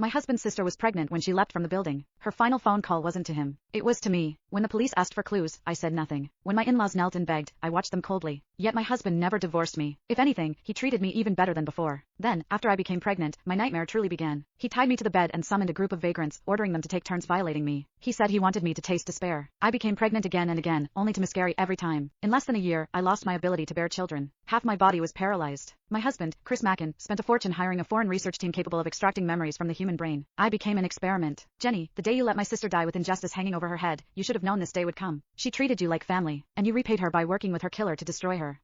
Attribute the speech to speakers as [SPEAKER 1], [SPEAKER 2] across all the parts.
[SPEAKER 1] My husband's sister was pregnant when she left from the building. Her final phone call wasn't to him. It was to me. When the police asked for clues, I said nothing. When my in-laws knelt and begged, I watched them coldly. Yet my husband never divorced me. If anything, he treated me even better than before. Then, after I became pregnant, my nightmare truly began. He tied me to the bed and summoned a group of vagrants, ordering them to take turns violating me. He said he wanted me to taste despair. I became pregnant again and again, only to miscarry every time. In less than a year, I lost my ability to bear children. Half my body was paralyzed. My husband, Chris Mackin, spent a fortune hiring a foreign research team capable of extracting memories from the human brain. I became an experiment. Jenny, the day you let my sister die with injustice hanging over her head, you should have known this day would come. She treated you like family, and you repaid her by working with her killer to destroy her.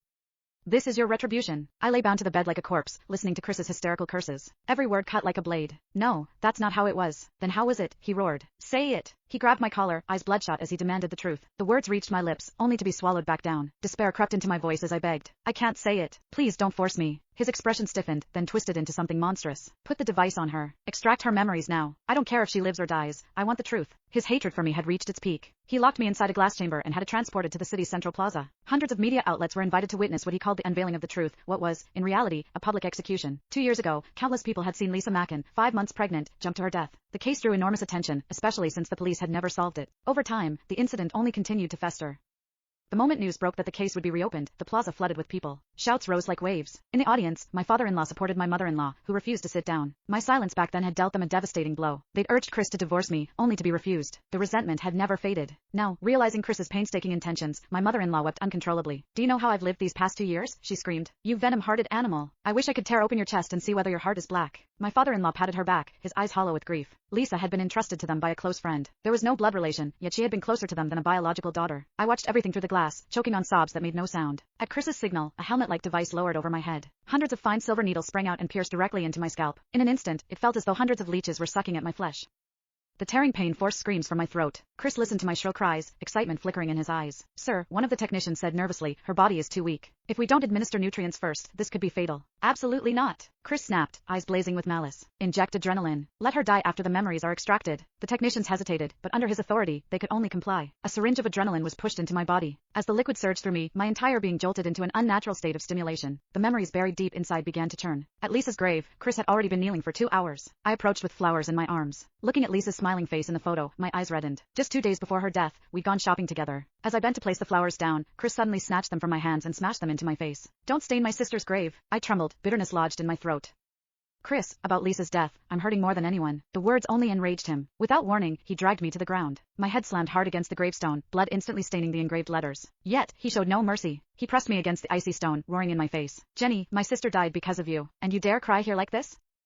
[SPEAKER 1] This is your retribution. I lay bound to the bed like a corpse, listening to Chris's hysterical curses. Every word cut like a blade. No, that's not how it was. Then how was it? He roared. Say it. He grabbed my collar, eyes bloodshot as he demanded the truth. The words reached my lips, only to be swallowed back down. Despair crept into my voice as I begged. I can't say it. Please don't force me. His expression stiffened, then twisted into something monstrous. Put the device on her. Extract her memories now. I don't care if she lives or dies. I want the truth. His hatred for me had reached its peak. He locked me inside a glass chamber and had it transported to the city's central plaza. Hundreds of media outlets were invited to witness what he called the unveiling of the truth, what was, in reality, a public execution. 2 years ago, countless people had seen Lisa Mackin, 5 months pregnant, jump to her death. The case drew enormous attention, especially since the police had never solved it. Over time, the incident only continued to fester. The moment news broke that the case would be reopened, the plaza flooded with people. Shouts rose like waves. In the audience, my father-in-law supported my mother-in-law, who refused to sit down. My silence back then had dealt them a devastating blow. They'd urged Chris to divorce me, only to be refused. The resentment had never faded. Now, realizing Chris's painstaking intentions, my mother-in-law wept uncontrollably. Do you know how I've lived these past 2 years? She screamed. You venom-hearted animal. I wish I could tear open your chest and see whether your heart is black. My father-in-law patted her back, his eyes hollow with grief. Lisa had been entrusted to them by a close friend. There was no blood relation, yet she had been closer to them than a biological daughter. I watched everything through the glass, choking on sobs that made no sound. At Chris's signal, a helmet-like device lowered over my head. Hundreds of fine silver needles sprang out and pierced directly into my scalp. In an instant, it felt as though hundreds of leeches were sucking at my flesh. The tearing pain forced screams from my throat. Chris listened to my shrill cries, excitement flickering in his eyes. Sir, one of the technicians said nervously, her body is too weak. If we don't administer nutrients first, this could be fatal. Absolutely not. Chris snapped, eyes blazing with malice. Inject adrenaline. Let her die after the memories are extracted. The technicians hesitated, but under his authority, they could only comply. A syringe of adrenaline was pushed into my body. As the liquid surged through me, my entire being jolted into an unnatural state of stimulation. The memories buried deep inside began to churn. At Lisa's grave, Chris had already been kneeling for 2 hours. I approached with flowers in my arms. Looking at Lisa's smiling face in the photo, my eyes reddened. Just 2 days before her death, we'd gone shopping together. As I bent to place the flowers down, Chris suddenly snatched them from my hands and smashed them into my face. Don't stain my sister's grave. I trembled, bitterness lodged in my throat. Chris, about Lisa's death, I'm hurting more than anyone. The words only enraged him. Without warning, he dragged me to the ground. My head slammed hard against the gravestone, blood instantly staining the engraved letters. Yet, he showed no mercy. He pressed me against the icy stone, roaring in my face. Jenny, my sister died because of you, and you dare cry here like this?